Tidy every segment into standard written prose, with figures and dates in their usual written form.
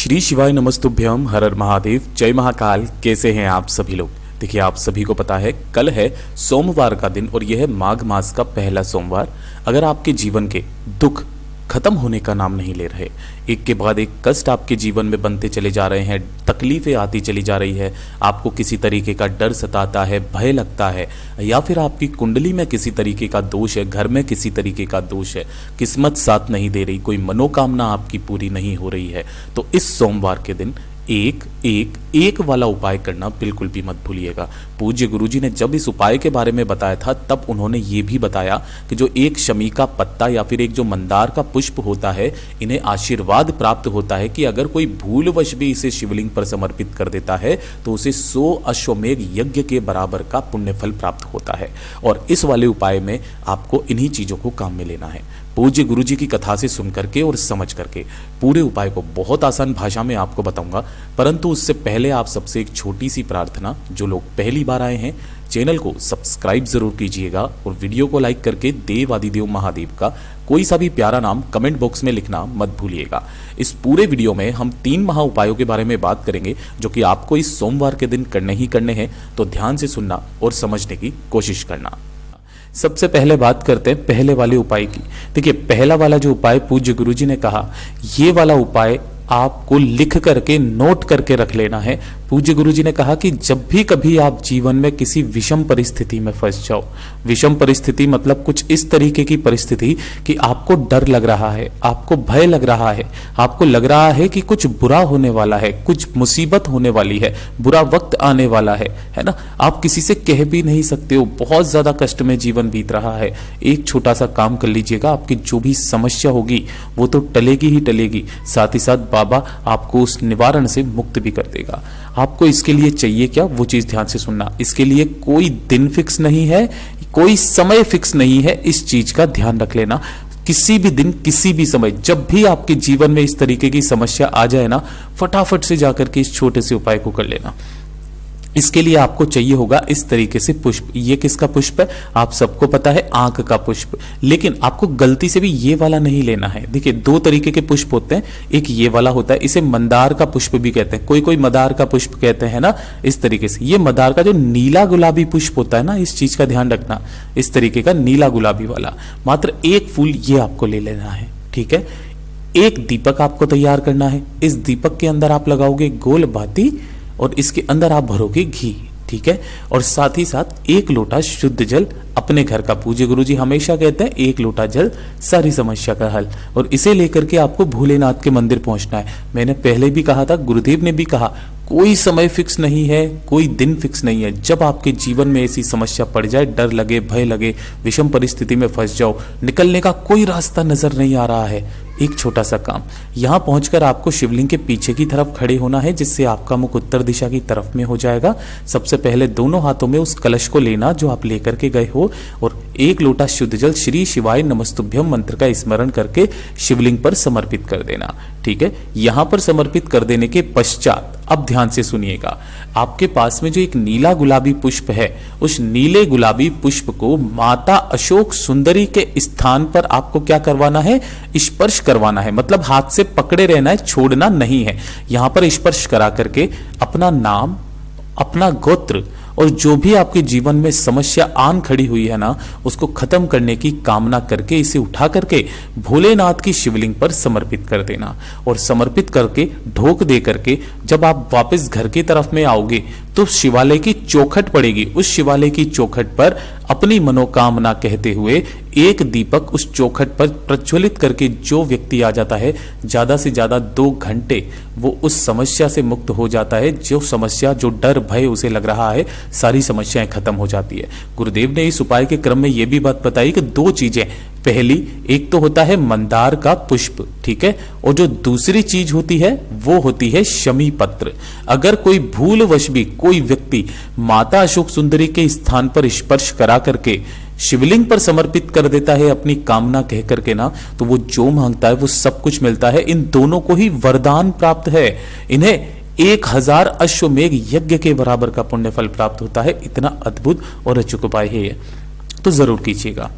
श्री शिवाय नमस्तुभ्यम हर हर महादेव जय महाकाल। कैसे हैं आप सभी लोग। देखिए आप सभी को पता है कल है सोमवार का दिन और यह है माघ मास का पहला सोमवार। अगर आपके जीवन के दुख खत्म होने का नाम नहीं ले रहे, एक के बाद एक कष्ट आपके जीवन में बनते चले जा रहे हैं, तकलीफें आती चली जा रही है, आपको किसी तरीके का डर सताता है, भय लगता है, या फिर आपकी कुंडली में किसी तरीके का दोष है, घर में किसी तरीके का दोष है, किस्मत साथ नहीं दे रही, कोई मनोकामना आपकी पूरी नहीं हो रही है, तो इस सोमवार के दिन एक वाला उपाय करना बिल्कुल भी मत भूलिएगा। पूज्य गुरुजी ने जब इस उपाय के बारे में बताया था तब उन्होंने ये भी बताया कि जो एक शमी का पत्ता या फिर एक जो मंदार का पुष्प होता है, इन्हें आशीर्वाद प्राप्त होता है कि अगर कोई भूलवश भी इसे शिवलिंग पर समर्पित कर देता है तो उसे 100 अश्वमेघ यज्ञ के बराबर का पुण्य फल प्राप्त होता है। और इस वाले उपाय में आपको इन्हीं चीज़ों को काम में लेना है। पूज्य गुरुजी की कथा से सुन करके और समझ करके पूरे उपाय को बहुत आसान भाषा में आपको बताऊंगा, परंतु उससे पहले आप सबसे एक छोटी सी प्रार्थना, जो लोग पहली बार आए हैं चैनल को सब्सक्राइब जरूर कीजिएगा और वीडियो को लाइक करके देव आदिदेव महादेव का कोई सा भी प्यारा नाम कमेंट बॉक्स में लिखना मत भूलिएगा। इस पूरे वीडियो में हम 3 महा उपायों के बारे में बात करेंगे जो कि आपको इस सोमवार के दिन करने ही करने हैं, तो ध्यान से सुनना और समझने की कोशिश करना। सबसे पहले बात करते हैं पहले वाले उपाय की। देखिए पहला वाला जो उपाय पूज्य गुरुजी ने कहा, ये वाला उपाय आपको लिख करके नोट करके रख लेना है। पूज्य गुरुजी ने कहा कि जब भी कभी आप जीवन में किसी विषम परिस्थिति में फंस जाओ, विषम परिस्थिति मतलब कुछ इस तरीके की परिस्थिति कि आपको डर लग रहा है, आपको भय लग रहा है, आपको लग रहा है कि कुछ बुरा होने वाला है, कुछ मुसीबत होने वाली है, बुरा वक्त आने वाला है ना, आप किसी से कह भी नहीं सकते हो, बहुत ज्यादा कष्ट में जीवन बीत रहा है, एक छोटा सा काम कर लीजिएगा, आपकी जो भी समस्या होगी वो तो टलेगी ही टलेगी, साथ ही साथ बाबा आपको उस निवारण से मुक्त भी कर देगा। आपको इसके लिए चाहिए क्या, वो चीज ध्यान से सुनना। इसके लिए कोई दिन फिक्स नहीं है, कोई समय फिक्स नहीं है, इस चीज का ध्यान रख लेना। किसी भी दिन किसी भी समय जब भी आपके जीवन में इस तरीके की समस्या आ जाए ना, फटाफट से जाकर के इस छोटे से उपाय को कर लेना। इसके लिए आपको चाहिए होगा इस तरीके से पुष्प। ये किसका पुष्प है आप सबको पता है, आंख का पुष्प, लेकिन आपको गलती से भी ये वाला नहीं लेना है। देखिए 2 तरीके के पुष्प होते हैं, एक ये वाला होता है, इसे मंदार का पुष्प भी कहते हैं, कोई कोई मदार का पुष्प कहते हैं ना, इस तरीके से। ये मदार का जो नीला गुलाबी पुष्प होता है ना, इस चीज का ध्यान रखना, इस तरीके का नीला गुलाबी वाला, मात्र 1 फूल ये आपको ले लेना है, ठीक है। एक दीपक आपको तैयार करना है, इस दीपक के अंदर आप लगाओगे गोल बाती और इसके अंदर आप भरोगे घी, ठीक है। और साथ ही साथ 1 लोटा शुद्ध जल अपने घर का। पूज्य गुरुजी हमेशा कहते हैं 1 लोटा जल सारी समस्या का हल, और इसे लेकर के आपको भोलेनाथ के मंदिर पहुंचना है। मैंने पहले भी कहा था, गुरुदेव ने भी कहा, कोई समय फिक्स नहीं है, कोई दिन फिक्स नहीं है। जब आपके जीवन में ऐसी समस्या पड़ जाए, डर लगे, भय लगे, विषम परिस्थिति में फंस जाओ, निकलने का कोई रास्ता नजर नहीं आ रहा है, एक छोटा सा काम, यहां पहुंचकर आपको शिवलिंग के पीछे की तरफ खड़े होना है, जिससे आपका मुख उत्तर दिशा की तरफ में हो जाएगा। सबसे पहले दोनों हाथों में उस कलश को लेना जो आप लेकर के गए हो, और 1 लोटा शुद्ध जल श्री शिवाय नमस्तुभ्यम मंत्र का स्मरण करके शिवलिंग पर समर्पित कर देना, ठीक है। यहां पर समर्पित कर देने के पश्चात अब ध्यान से सुनिएगा, आपके पास में जो एक नीला गुलाबी पुष्प है, उस नीले गुलाबी पुष्प को माता अशोक सुंदरी के स्थान पर आपको क्या करवाना है, स्पर्श करवाना है। मतलब हाथ से पकड़े रहना है, छोड़ना नहीं है। यहां पर स्पर्श करा करके अपना नाम, अपना गोत्र और जो भी आपके जीवन में समस्या आन खड़ी हुई है ना, उसको खत्म करने की कामना करके इसे उठा करके भोलेनाथ की शिवलिंग पर समर्पित कर देना। और समर्पित करके ढोक दे करके जब आप वापस घर की तरफ में आओगे तो शिवालय की चौखट पड़ेगी, उस शिवालय की चौखट पर अपनी मनोकामना कहते हुए 1 दीपक उस चौखट पर प्रज्वलित करके जो व्यक्ति आ जाता है, ज्यादा से ज्यादा 2 घंटे वो उस समस्या से मुक्त हो जाता है। जो समस्या, जो डर भय उसे लग रहा है, सारी समस्याएं खत्म हो जाती है। गुरुदेव ने इस उपाय के क्रम में यह भी बात बताई कि 2 चीजें, पहली एक तो होता है मंदार का पुष्प, ठीक है, और जो दूसरी चीज होती है वो होती है शमी पत्र। अगर कोई भूलवश भी कोई व्यक्ति माता अशोक सुंदरी के स्थान पर स्पर्श करा करके शिवलिंग पर समर्पित कर देता है अपनी कामना कह करके ना, तो वो जो मांगता है वो सब कुछ मिलता है। इन दोनों को ही वरदान प्राप्त है, इन्हें 1000 अश्वमेघ यज्ञ के बराबर का पुण्य फल प्राप्त होता है। इतना अद्भुत और अचूक उपाय है ये, तो जरूर कीजिएगा।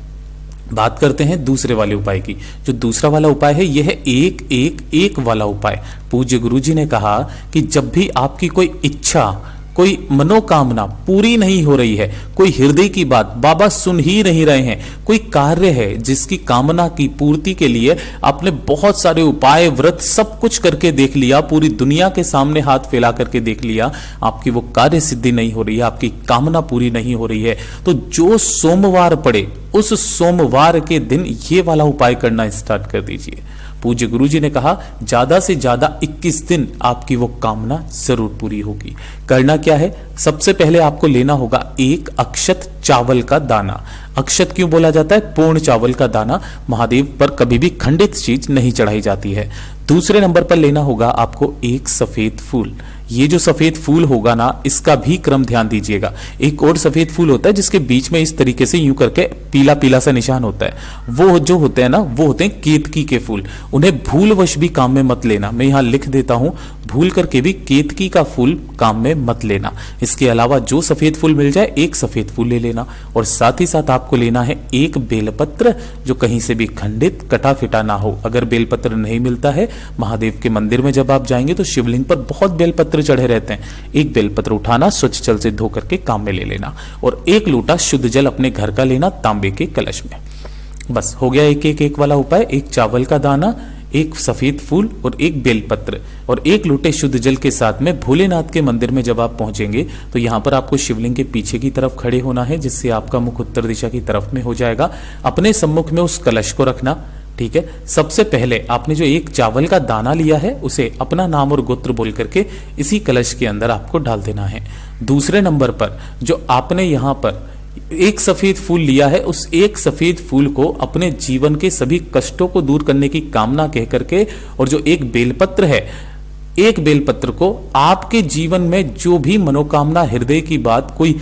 बात करते हैं दूसरे वाले उपाय की। जो दूसरा वाला उपाय है यह है एक एक एक वाला उपाय। पूज्य गुरुजी ने कहा कि जब भी आपकी कोई इच्छा, कोई मनोकामना पूरी नहीं हो रही है, कोई हृदय की बात बाबा सुन ही नहीं रहे हैं, कोई कार्य है जिसकी कामना की पूर्ति के लिए आपने बहुत सारे उपाय, व्रत सब कुछ करके देख लिया, पूरी दुनिया के सामने हाथ फैला करके देख लिया, आपकी वो कार्य सिद्धि नहीं हो रही है, आपकी कामना पूरी नहीं हो रही है, तो जो सोमवार पड़े उस सोमवार के दिन ये वाला उपाय करना स्टार्ट कर दीजिए। पूज्य गुरुजी ने कहा ज्यादा से ज्यादा 21 दिन आपकी वो कामना जरूर पूरी होगी। करना क्या है, सबसे पहले आपको लेना होगा एक अक्षत चावल का दाना। अक्षत क्यों बोला जाता है? पूर्ण चावल का दाना। महादेव पर कभी भी खंडित चीज नहीं चढ़ाई जाती है। दूसरे नंबर पर लेना होगा आपको एक सफेद फूल। ये जो सफेद फूल होगा ना, इसका भी क्रम ध्यान दीजिएगा। एक और सफेद फूल होता है जिसके बीच में इस तरीके से यूं करके पीला पीला सा निशान होता है, वो जो होते हैं ना, वो होते हैं केतकी के फूल। उन्हें भूलवश भी काम में मत लेना। मैं यहां लिख देता हूं, भूल करके भी केतकी का फूल काम में मत लेना। इसके अलावा जो सफेद फूल मिल जाए एक सफेद फूल ले लेना, और साथ ही साथ आपको लेना है एक बेलपत्र जो कहीं से भी खंडित कटा फिटा ना हो। अगर बेलपत्र नहीं मिलता है, महादेव के मंदिर में जब आप जाएंगे तो शिवलिंग पर बहुत बेलपत्र चढ़े रहते हैं, एक बेलपत्र उठाना, स्वच्छ जल से धो करके काम में ले लेना, और एक लोटा शुद्ध जल अपने घर का लेना तांबे के कलश में। बस हो गया एक एक एक वाला उपाय। एक चावल का दाना, एक सफेद फूल और एक बेलपत्र और एक लोटे शुद्ध जल के साथ में भोलेनाथ के मंदिर में जब आप पहुंचेंगे तो यहां पर आपको शिवलिंग के पीछे की तरफ खड़े होना है, जिससे आपका मुख उत्तर दिशा की तरफ में हो जाएगा। अपने सम्मुख में उस कलश को रखना, ठीक है। सबसे पहले आपने जो एक चावल का दाना लिया है उसे अपना नाम और गोत्र बोल करके इसी कलश के अंदर आपको डाल देना है। दूसरे नंबर पर जो आपने यहां पर एक सफेद फूल लिया है, उस एक सफेद फूल को अपने जीवन के सभी कष्टों को दूर करने की कामना कह करके, और जो एक बेलपत्र है, एक बेलपत्र को आपके जीवन में जो भी मनोकामना, हृदय की बात, कोई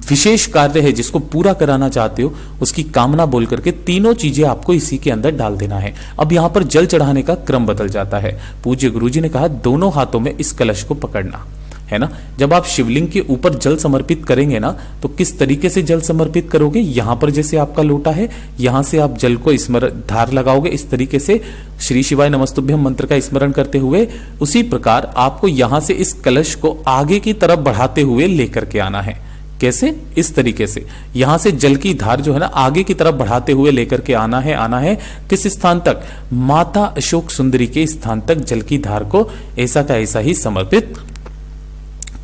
विशेष कार्य है जिसको पूरा कराना चाहते हो, उसकी कामना बोल करके तीनों चीजें आपको इसी के अंदर डाल देना है। अब यहां पर जल चढ़ाने का क्रम बदल जाता है। पूज्य गुरुजी ने कहा दोनों हाथों में इस कलश को पकड़ना है ना। जब आप शिवलिंग के ऊपर जल समर्पित करेंगे ना, तो किस तरीके से जल समर्पित करोगे? यहां पर जैसे आपका लोटा है, यहां से आप जल को स्मरण धार लगाओगे इस तरीके से, श्री शिवाय नमस्तुभ्यम मंत्र का स्मरण करते हुए। उसी प्रकार आपको यहां से इस कलश को आगे की तरफ बढ़ाते हुए लेकर के आना है। कैसे? इस तरीके से यहां से जल की धार जो है ना आगे की तरफ बढ़ाते हुए लेकर के आना है। किस स्थान तक? माता अशोक सुंदरी के स्थान तक जल की धार को ऐसा का ऐसा ही समर्पित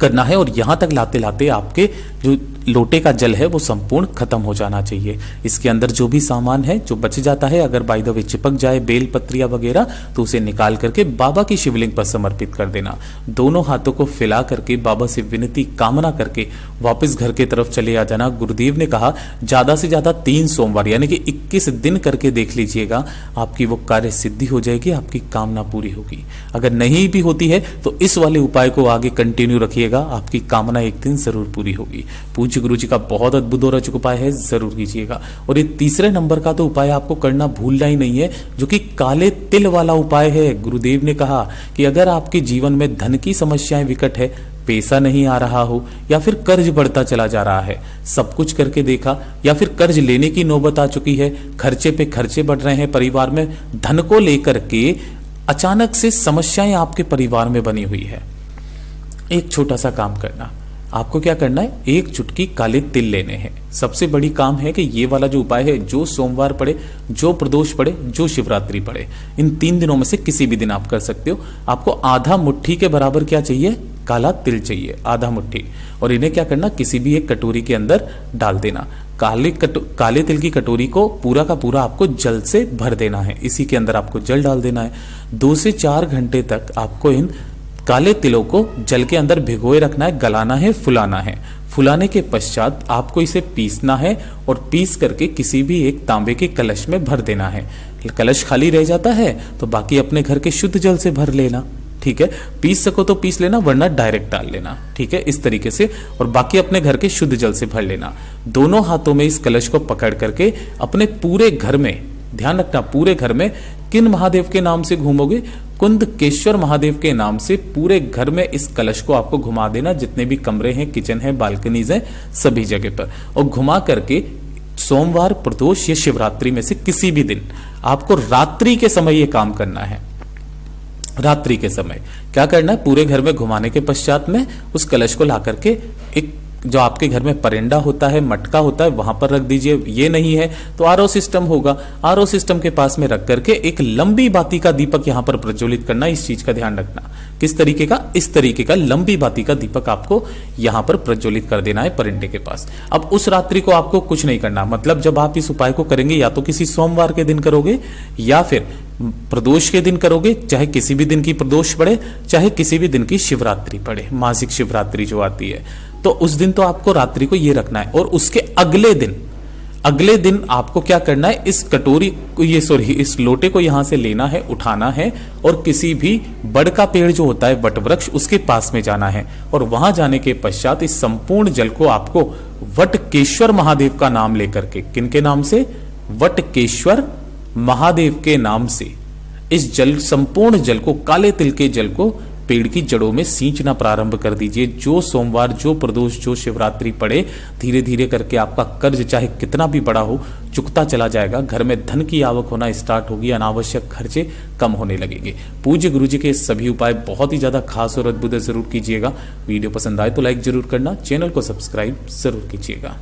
करना है, और यहां तक लाते लाते आपके जो लोटे का जल है वो संपूर्ण खत्म हो जाना चाहिए। इसके अंदर जो भी सामान है जो बच जाता है, अगर बाय द वे चिपक जाए बेल पत्रियां वगैरह, तो उसे निकाल करके बाबा की शिवलिंग पर समर्पित कर देना। दोनों हाथों को फैला करके बाबा से विनती कामना करके वापस घर के तरफ चले आ जाना। गुरुदेव ने कहा ज्यादा से ज्यादा 3 सोमवार यानी कि 21 दिन करके देख लीजिएगा, आपकी वो कार्य सिद्धि हो जाएगी, आपकी कामना पूरी होगी। अगर नहीं भी होती है तो इस वाले उपाय को आगे कंटिन्यू रखिएगा, आपकी कामना एक दिन जरूर पूरी होगी। पूज्य गुरु जी का बहुत अद्भुत और अचूक उपाय है, जरूर कीजिएगा। और ये तीसरे नंबर का तो उपाय आपको करना भूलना ही नहीं है, जो कि काले तिल वाला उपाय है। गुरुदेव ने कहा कि अगर आपके जीवन में धन की समस्याएं विकट है, पैसा नहीं आ रहा हो, या फिर कर्ज बढ़ता चला जा रहा है, सब कुछ करके देखा, या फिर कर्ज लेने की नौबत आ चुकी है, खर्चे पे खर्चे बढ़ रहे हैं, परिवार में धन को लेकर के अचानक से समस्याएं आपके परिवार में बनी हुई है, एक छोटा सा काम करना। आपको क्या करना है? एक चुटकी काले तिल लेने हैं। सबसे बड़ी काम है कि ये वाला जो उपाय है, जो सोमवार पड़े, जो प्रदोष पड़े, जो शिवरात्रि पड़े, इन 3 दिनों में से किसी भी दिन आप कर सकते हो। आपको आधा मुट्ठी के बराबर क्या चाहिए? काला तिल चाहिए, आधा मुट्ठी। और इन्हें क्या करना? किसी भी एक कटोरी के अंदर डाल देना। काले तिल की कटोरी को पूरा का पूरा आपको जल से भर देना है, इसी के अंदर आपको जल डाल देना है। 2 से 4 घंटे तक आपको इन काले तिलों को जल के अंदर भिगोए रखना है, गलाना है, फुलाना है। फुलाने के पश्चात आपको इसे पीसना है, और पीस करके किसी भी एक तांबे के कलश में भर देना है। कलश खाली रह जाता है तो बाकी अपने घर के शुद्ध जल से भर लेना, ठीक है। पीस सको तो पीस लेना, वरना डायरेक्ट डाल लेना, ठीक है, इस तरीके से। और बाकी अपने घर के शुद्ध जल से भर लेना। दोनों हाथों में इस कलश को पकड़ करके अपने पूरे घर में, ध्यान रखना, पूरे घर में किन महादेव के नाम से घूमोगे? कुंदकेश्वर महादेव के नाम से पूरे घर में इस कलश को आपको घुमा देना। जितने भी कमरे हैं, किचन है, बालकनीज हैं, सभी जगह पर, और घुमा करके सोमवार, प्रदोष या शिवरात्रि में से किसी भी दिन आपको रात्रि के समय ये काम करना है। रात्रि के समय क्या करना है, पूरे घर में घुमाने के पश्चात में उस कलश को ला करके एक जो आपके घर में परिंदा होता है, मटका होता है, वहां पर रख दीजिए। ये नहीं है तो आरओ सिस्टम होगा, आरओ सिस्टम के पास में रख करके एक लंबी बाती का दीपक यहां पर प्रज्वलित करना। इस चीज का ध्यान रखना। किस तरीके का? इस तरीके का लंबी बाती का दीपक आपको यहां पर प्रज्वलित कर देना है परिंदे के पास। अब उस रात्रि को आपको कुछ नहीं करना, मतलब जब आप इस उपाय को करेंगे या तो किसी सोमवार के दिन करोगे या फिर प्रदोष के दिन करोगे, चाहे किसी भी दिन की प्रदोष पड़े, चाहे किसी भी दिन की शिवरात्रि पड़े, मासिक शिवरात्रि जो आती है, तो उस दिन तो आपको रात्रि को ये रखना है। और उसके अगले दिन आपको क्या करना है, इस कटोरी को इस लोटे को यहां से लेना है, उठाना है और किसी भी बड़ का पेड़ जो होता है, वट वृक्ष, उसके पास में जाना है। और वहां जाने के पश्चात इस संपूर्ण जल को आपको वटकेश्वर महादेव का नाम लेकर के, किनके नाम से? वटकेश्वर महादेव के नाम से इस संपूर्ण जल को, काले तिल के जल को पेड़ की जड़ों में सींचना प्रारंभ कर दीजिए। जो सोमवार, जो प्रदोष, जो शिवरात्रि पड़े, धीरे धीरे करके आपका कर्ज चाहे कितना भी बड़ा हो चुकता चला जाएगा। घर में धन की आवक होना स्टार्ट होगी, अनावश्यक खर्चे कम होने लगेंगे। पूज्य गुरु जी के सभी उपाय बहुत ही ज्यादा खास और अद्भुत जरूर कीजिएगा। वीडियो पसंद आए तो लाइक जरूर करना, चैनल को सब्सक्राइब जरूर कीजिएगा।